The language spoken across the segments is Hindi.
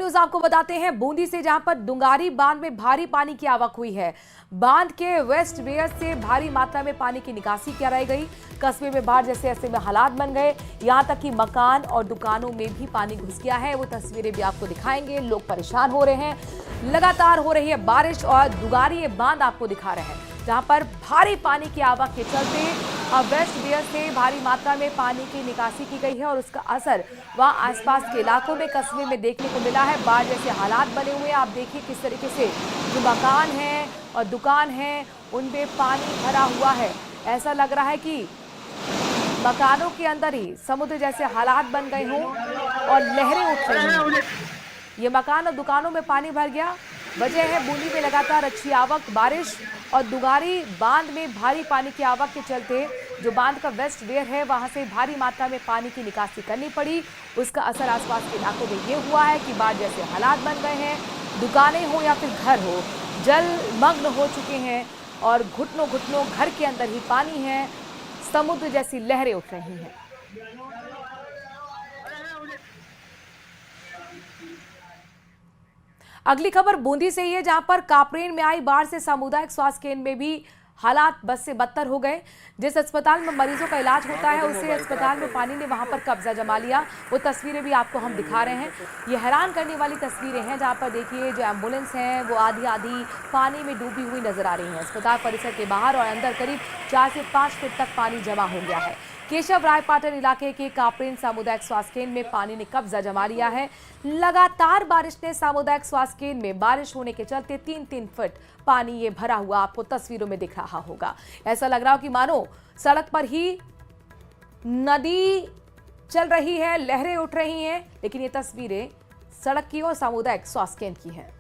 न्यूज आपको बताते हैं बूंदी से, जहां पर दुंगारी बांध में भारी पानी की आवक हुई है। बांध के वेस्ट वेयर से भारी मात्रा में पानी की निकासी कराई गई। कस्बे में बाढ़ जैसे ऐसे में हालात बन गए, यहां तक कि मकान और दुकानों में भी पानी घुस गया है। वो तस्वीरें भी आपको दिखाएंगे। लोग परेशान हो रहे हैं। लगातार हो रही है बारिश और दुंगारी बांध आपको दिखा रहे हैं, जहां पर भारी पानी की आवक के चलते वेस्ट वेयर से भारी मात्रा में पानी की निकासी की गई है और उसका असर वहां आसपास के इलाकों में, कस्बे में देखने को मिला है। बाढ़ जैसे हालात बने हुए हैं। आप देखिए किस तरीके से जो मकान हैं और दुकान हैं उनमें पानी भरा हुआ है। ऐसा लग रहा है कि मकानों के अंदर ही समुद्र जैसे हालात बन गए हों और लहरें उठ रही हैं। ये मकान और दुकानों में पानी भर गया। वजह है बूंदी में लगातार अच्छी आवक, बारिश और दुंगारी बांध में भारी पानी की आवक के चलते जो बांध का वेस्ट वेयर है वहां से भारी मात्रा में पानी की निकासी करनी पड़ी। उसका असर आसपास के इलाकों में ये हुआ है कि बाढ़ जैसे हालात बन गए हैं। दुकानें हो या फिर घर हो, जलमग्न हो चुके हैं और घुटनों घुटनों घर के अंदर ही पानी है। समुद्र जैसी लहरें उठ रही हैं। अगली खबर बूंदी से ही है, जहां पर कापरेन में आई बाढ़ से सामुदायिक स्वास्थ्य केंद्र में भी हालात बद से बदतर हो गए। जिस अस्पताल में मरीजों का इलाज होता है उसी अस्पताल में पानी ने वहां पर कब्जा जमा लिया। वो तस्वीरें भी आपको हम दिखा रहे हैं। ये हैरान करने वाली तस्वीरें हैं, जहां पर देखिए जो एम्बुलेंस हैं वो आधी आधी पानी में डूबी हुई नजर आ रही हैं। अस्पताल परिसर के बाहर और अंदर करीब 4 से 5 फीट तक पानी जमा हो गया है। केशव राय पाटन इलाके के कापरेन सामुदायिक स्वास्थ्य केंद्र में पानी ने कब्जा जमा लिया है। लगातार बारिश ने सामुदायिक स्वास्थ्य केंद्र में बारिश होने के चलते 3-3 फुट पानी ये भरा हुआ आपको तस्वीरों में दिख रहा होगा। ऐसा लग रहा हो कि मानो सड़क पर ही नदी चल रही है, लहरें उठ रही हैं। लेकिन ये तस्वीरें सड़क की और सामुदायिक स्वास्थ्य केंद्र की है।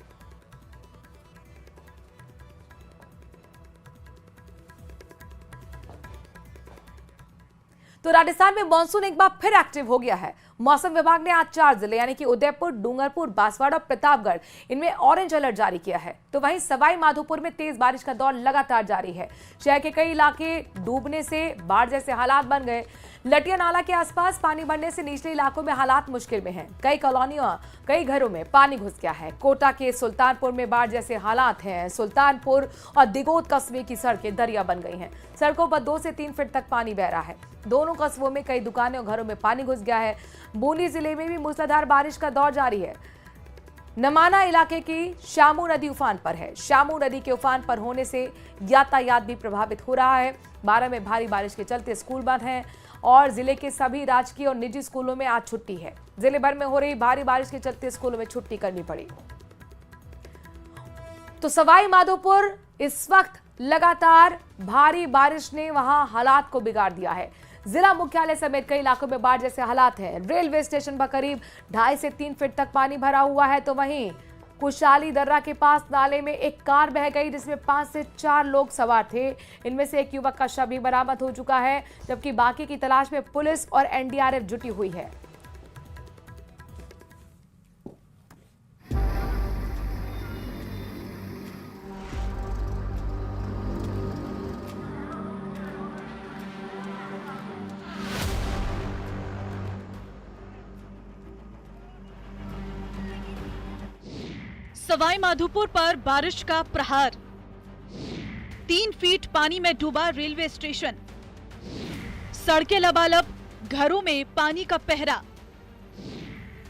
तो राजस्थान में मानसून एक बार फिर एक्टिव हो गया है। मौसम विभाग ने आज 4 जिले यानी कि उदयपुर, डूंगरपुर, बांसवाड़ा और प्रतापगढ़ इनमें ऑरेंज अलर्ट जारी किया है। तो वहीं सवाई माधोपुर में तेज बारिश का दौर लगातार जारी है। शहर के कई इलाके डूबने से बाढ़ जैसे हालात बन गए। लटिया नाला के आसपास पानी भरने से निचले इलाकों में हालात मुश्किल में हैं। कई कॉलोनियों, कई घरों में पानी घुस गया है। कोटा के सुल्तानपुर में बाढ़ जैसे हालात हैं। सुल्तानपुर और दिगोद कस्बे की सड़कें दरिया बन गई हैं। सड़कों पर 2 से 3 फीट तक पानी बह रहा है। दोनों कस्बों में कई दुकानें और घरों में पानी घुस गया है। बूंदी जिले में भी मूसलाधार बारिश का दौर जारी है। नमाना इलाके की शामू नदी उफान पर है। शामू नदी के उफान पर होने से यातायात भी प्रभावित हो रहा है। 12 में भारी बारिश के चलते स्कूल बंद हैं और जिले के सभी राजकीय और निजी स्कूलों में आज छुट्टी है। जिले भर में हो रही भारी बारिश के चलते स्कूलों में छुट्टी करनी पड़ी। तो सवाई माधोपुर इस वक्त लगातार भारी बारिश ने वहां हालात को बिगाड़ दिया है। जिला मुख्यालय समेत कई इलाकों में बाढ़ जैसे हालात हैं। रेलवे स्टेशन पर करीब 2.5 से 3 फीट तक पानी भरा हुआ है। तो वहीं कुशाली दर्रा के पास नाले में एक कार बह गई, जिसमें 5 से 4 लोग सवार थे। इनमें से एक युवक का शव भी बरामद हो चुका है, जबकि बाकी की तलाश में पुलिस और एनडीआरएफ जुटी हुई है। सवाई माधोपुर पर बारिश का प्रहार। 3 फीट पानी में डूबा रेलवे स्टेशन। सड़कें लबालब, घरों में पानी का पहरा।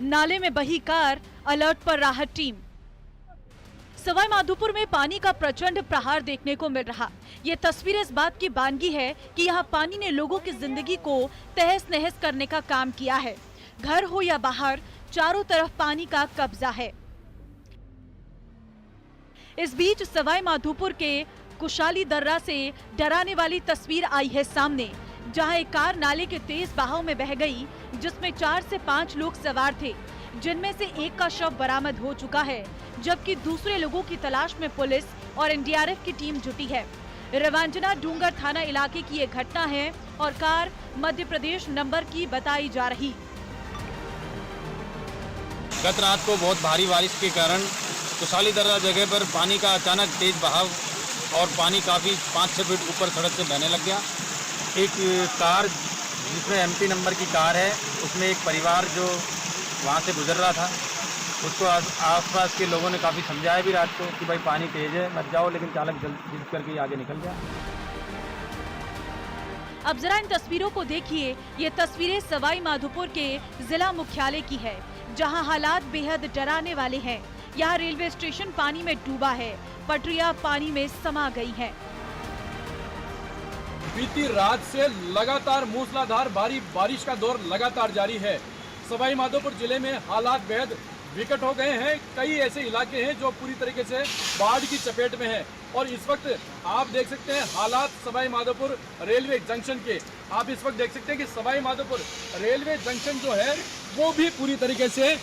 नाले में बही कार, अलर्ट पर राहत टीम। सवाई माधोपुर में पानी का प्रचंड प्रहार देखने को मिल रहा। ये तस्वीर इस बात की बानगी है कि यहाँ पानी ने लोगों की जिंदगी को तहस नहस करने का काम किया है। घर हो या बाहर, चारों तरफ पानी का कब्जा है। इस बीच सवाई माधोपुर के कुशाली दर्रा से डराने वाली तस्वीर आई है सामने, जहां एक कार नाले के तेज बहाव में बह गई, जिसमें 4 से 5 लोग सवार थे, जिनमें से एक का शव बरामद हो चुका है, जबकि दूसरे लोगों की तलाश में पुलिस और एनडीआरएफ की टीम जुटी है। रवांजना डूंगर थाना इलाके की ये घटना है और कार मध्य प्रदेश नंबर की बताई जा रही। गत रात को बहुत भारी बारिश के कारण कुशाली दर्रा जगह पर पानी का अचानक तेज बहाव और पानी काफ़ी 5-6 फीट ऊपर सड़क से बहने लग गया। एक कार जिसमें एमपी नंबर की कार है, उसमें एक परिवार जो वहाँ से गुजर रहा था, उसको आसपास के लोगों ने काफ़ी समझाया भी रात को कि भाई पानी तेज है मत जाओ, लेकिन चालक जिद करके आगे निकल गया। अब जरा इन तस्वीरों को देखिए। ये तस्वीरें सवाई माधोपुर के जिला मुख्यालय की है, जहां हालात बेहद डराने वाले हैं। यहाँ रेलवे स्टेशन पानी में डूबा है, पटरियां पानी में समा गई हैं। बीती रात से लगातार मूसलाधार भारी बारिश का दौर लगातार जारी है। सवाई माधोपुर जिले में हालात बेहद विकट हो गए हैं। कई ऐसे इलाके हैं जो पूरी तरीके से बाढ़ की चपेट में हैं और इस वक्त आप देख सकते हैं हालात सवाई माधोपुर रेलवे जंक्शन के। आप इस वक्त देख सकते हैं कि सवाई माधोपुर रेलवे जंक्शन जो है वो भी पूरी तरीके से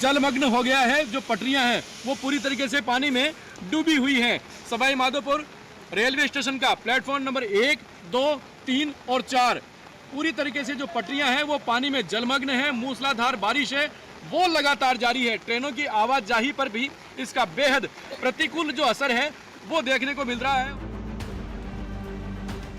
जलमग्न हो गया है। जो पटरियां हैं वो पूरी तरीके से पानी में डूबी हुई हैं। सवाई माधोपुर रेलवे स्टेशन का प्लेटफॉर्म नंबर 1, 2, 3 और 4 पूरी तरीके से जो पटरियां हैं वो पानी में जलमग्न है। मूसलाधार बारिश है वो लगातार जारी है। ट्रेनों की आवाजाही पर भी इसका बेहद प्रतिकूल जो असर है वो देखने को मिल रहा है।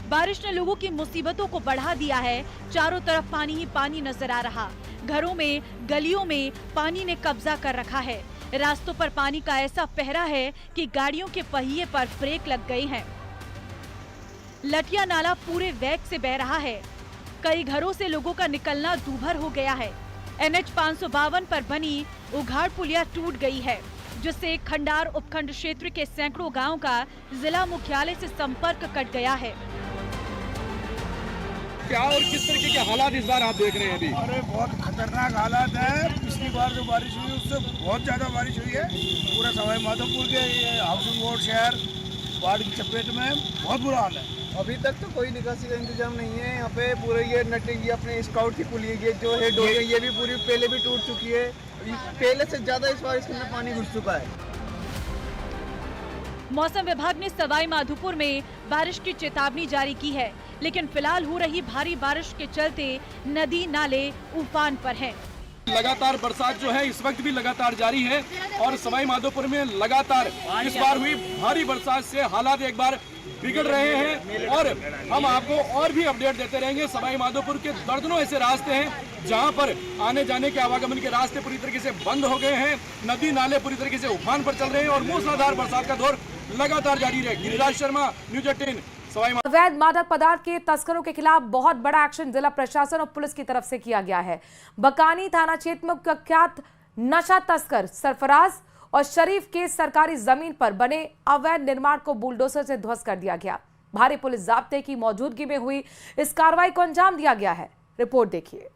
बारिश ने लोगों की मुसीबतों को बढ़ा दिया है। चारों तरफ पानी ही पानी नजर आ रहा। घरों में, गलियों में पानी ने कब्जा कर रखा है। रास्तों पर पानी का ऐसा पहरा है कि गाड़ियों के पहिए पर ब्रेक लग गए हैं। लटिया नाला पूरे वेग से बह रहा है। कई घरों से लोगों का निकलना दूभर हो गया है। NH 552 पर बनी उघाड़ पुलिया टूट गई है, जिससे खंडार उपखंड क्षेत्र के सैकड़ों गांवों का जिला मुख्यालय से संपर्क कट गया है। क्या और किस तरीके के हालात इस बार आप देख रहे हैं अभी? अरे बहुत खतरनाक हालात है। पिछली बार जो बारिश हुई उससे बहुत ज़्यादा बारिश हुई है। पूरा सवाई माधोपुर के ये हाउसिंग बोर्ड शहर बाढ़ की चपेट में बहुत बुरा हाल है। अभी तक तो कोई निकासी का इंतजाम नहीं है। यहाँ पे पूरे ये नटिंग ये अपने स्काउट की पुलिया ये जो हेड हो गई ये भी पूरी पहले भी टूट चुकी है। पहले से ज्यादा इस बार इसके अंदर पानी घुस चुका है। मौसम विभाग ने सवाई माधोपुर में बारिश की चेतावनी जारी की है, लेकिन फिलहाल हो रही भारी बारिश के चलते नदी नाले उफान पर हैं। लगातार बरसात जो है इस वक्त भी लगातार जारी है और सवाई माधोपुर में लगातार इस बार हुई भारी बरसात से हालात एक बार बिगड़ रहे हैं और हम आपको और भी अपडेट देते रहेंगे। सवाई माधोपुर के दर्जनों ऐसे रास्ते हैं जहां पर आने जाने के आवागमन के रास्ते पूरी तरीके से बंद हो गए हैं। नदी नाले पूरी तरीके से उफान पर चल रहे हैं और मूसलाधार बरसात का दौर लगातार जारी है। गिरिराज शर्मा, न्यूज 18 सवाई। अवैध मादक पदार्थ के तस्करों के खिलाफ बहुत बड़ा एक्शन जिला प्रशासन और पुलिस की तरफ से किया गया है। बकानी थाना क्षेत्र में कुख्यात नशा तस्कर सरफराज और शरीफ के सरकारी जमीन पर बने अवैध निर्माण को बुलडोजर से ध्वस्त कर दिया गया। भारी पुलिस जाब्ते की मौजूदगी में हुई इस कार्रवाई को अंजाम दिया गया है। रिपोर्ट देखिए।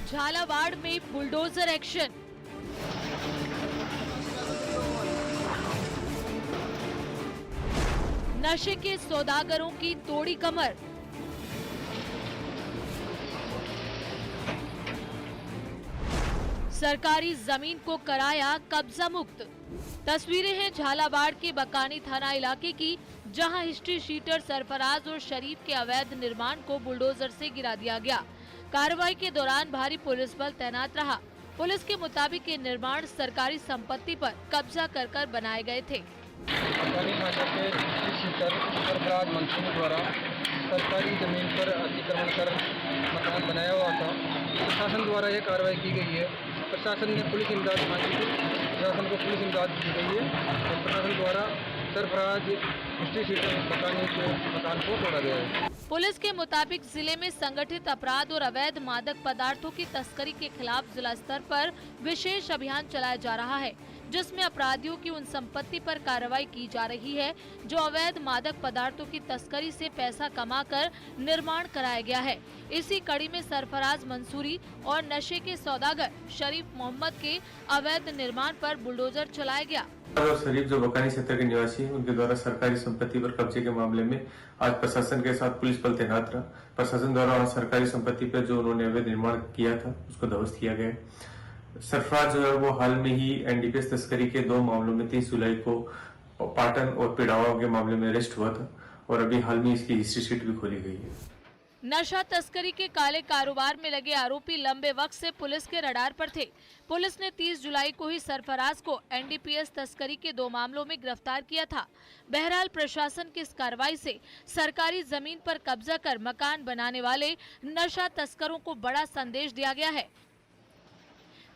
झालावाड़ में बुलडोजर एक्शन। नशे के सौदागरों की तोड़ी कमर। सरकारी जमीन को कराया कब्जा मुक्त। तस्वीरें हैं झालावाड़ के बकानी थाना इलाके की, जहां हिस्ट्री शीटर सरफराज और शरीफ के अवैध निर्माण को बुलडोजर से गिरा दिया गया। कार्रवाई के दौरान भारी पुलिस बल तैनात रहा। पुलिस के मुताबिक ये निर्माण सरकारी संपत्ति पर कब्जा कर बनाए गए थे। बकानी थाना के हिस्ट्री शीटर सरफराज मंसूर द्वारा सरकारी जमीन पर अतिक्रमण कर मकान बनाया हुआ था। प्रशासन द्वारा यह कार्रवाई की गई है। प्रशासन ने पुलिस इमदाद मांगी थी, प्रशासन को पुलिस इमदाद दी गई है और प्रशासन द्वारा सरफराज हिस्ट्री शीटर बकानी के मकान को तोड़ा गया है। पुलिस के मुताबिक जिले में संगठित अपराध और अवैध मादक पदार्थों की तस्करी के खिलाफ जिला स्तर पर विशेष अभियान चलाया जा रहा है, जिसमें अपराधियों की उन संपत्ति पर कार्रवाई की जा रही है जो अवैध मादक पदार्थों की तस्करी से पैसा कमाकर निर्माण कराया गया है। इसी कड़ी में सरफराज मंसूरी और नशे के सौदागर शरीफ मोहम्मद के अवैध निर्माण पर बुलडोजर चलाया गया। और शरीफ जो बकानी क्षेत्र के निवासी हैं, उनके द्वारा सरकारी संपत्ति पर कब्जे के मामले में आज प्रशासन के साथ पुलिस बल तैनात रहा। प्रशासन द्वारा सरकारी संपत्ति पर जो उन्होंने अवैध निर्माण किया था उसको ध्वस्त किया गया। सरफराज जो है वो हाल में ही एनडीपीएस तस्करी के 2 मामलों में 30 जुलाई को पाटन और पिड़ावा के मामले में अरेस्ट हुआ था और अभी हाल में इसकी हिस्ट्री शीट भी खोली गई है। नशा तस्करी के काले कारोबार में लगे आरोपी लंबे वक्त से पुलिस के रडार पर थे। पुलिस ने 30 जुलाई को ही सरफराज को एनडीपीएस तस्करी के 2 मामलों में गिरफ्तार किया था। बहरहाल प्रशासन की इस कार्रवाई से सरकारी जमीन पर कब्जा कर मकान बनाने वाले नशा तस्करों को बड़ा संदेश दिया गया है।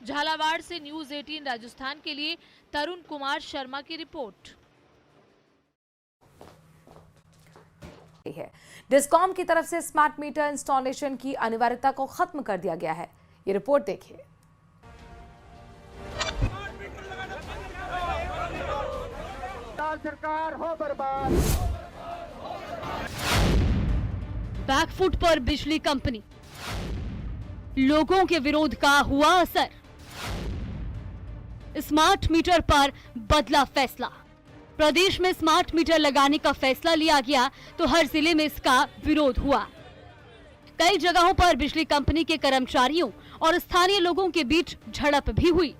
झालावाड़ से न्यूज 18 राजस्थान के लिए तरुण कुमार शर्मा की रिपोर्ट है। डिस्कॉम की तरफ से स्मार्ट मीटर इंस्टॉलेशन की अनिवार्यता को खत्म कर दिया गया है। ये रिपोर्ट देखिए। सरकार हो बर्बाद। बैकफुट पर बिजली कंपनी, लोगों के विरोध का हुआ असर। स्मार्ट मीटर पर बदला फैसला। प्रदेश में स्मार्ट मीटर लगाने का फैसला लिया गया तो हर जिले में इसका विरोध हुआ। कई जगहों पर बिजली कंपनी के कर्मचारियों और स्थानीय लोगों के बीच झड़प भी हुई।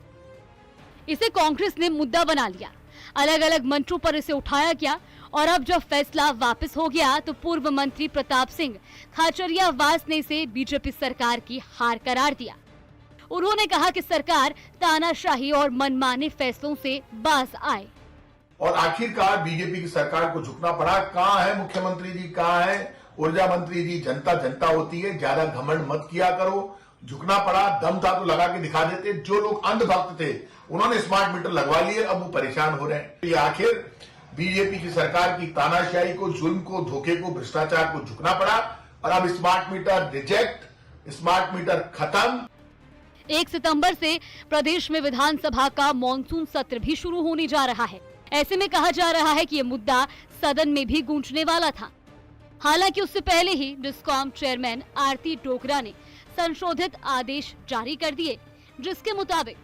इसे कांग्रेस ने मुद्दा बना लिया। अलग अलग मंचों पर इसे उठाया गया और अब जब फैसला वापस हो गया तो पूर्व मंत्री प्रताप सिंह खाचरियावास ने इसे बीजेपी सरकार की हार करार दिया। उन्होंने कहा कि सरकार तानाशाही और मनमाने फैसलों से बाज आए। और आखिरकार बीजेपी की सरकार को झुकना पड़ा। कहाँ है मुख्यमंत्री जी, कहाँ है ऊर्जा मंत्री जी? जनता जनता होती है, ज्यादा घमंड मत किया करो। झुकना पड़ा, दम था तो लगा के दिखा देते। जो लोग अंधभक्त थे उन्होंने स्मार्ट मीटर लगवा लिए, अब वो परेशान हो रहे हैं। ये आखिर बीजेपी की सरकार की तानाशाही को, जुल्म को, धोखे को, भ्रष्टाचार को झुकना पड़ा और अब smart meter reject, smart meter खत्म। 1 सितंबर से प्रदेश में विधानसभा का मॉनसून सत्र भी शुरू होने जा रहा है। ऐसे में कहा जा रहा है कि ये मुद्दा सदन में भी गूंजने वाला था। हालांकि उससे पहले ही डिस्कॉम चेयरमैन आरती डोगरा ने संशोधित आदेश जारी कर दिए, जिसके मुताबिक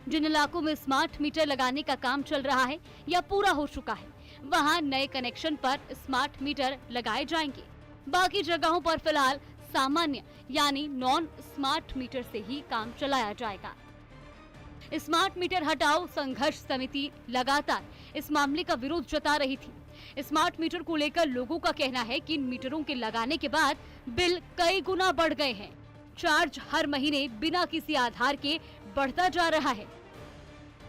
जिन इलाकों में स्मार्ट मीटर लगाने का काम चल रहा है या पूरा हो चुका है, वहां नए कनेक्शन पर स्मार्ट मीटर लगाए जाएंगे। बाकी जगहों पर फिलहाल सामान्य यानी नॉन स्मार्ट मीटर से ही काम चलाया जाएगा। स्मार्ट मीटर हटाओ संघर्ष समिति लगातार इस मामले का विरोध जता रही थी। स्मार्ट मीटर को लेकर लोगों का कहना है कि इन मीटरों के लगाने के बाद बिल कई गुना बढ़ गए हैं। चार्ज हर महीने बिना किसी आधार के बढ़ता जा रहा है।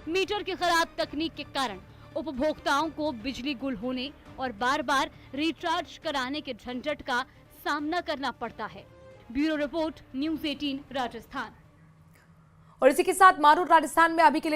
मीटर की खराब तकनीक के कारण उपभोक्ताओं को बिजली गुल होने और बार बार रिचार्ज कराने के झंझट का सामना करना पड़ता है। Bureau report, news 18 Rajasthan. और इसी के साथ मारूर राजस्थान में अभी के लिए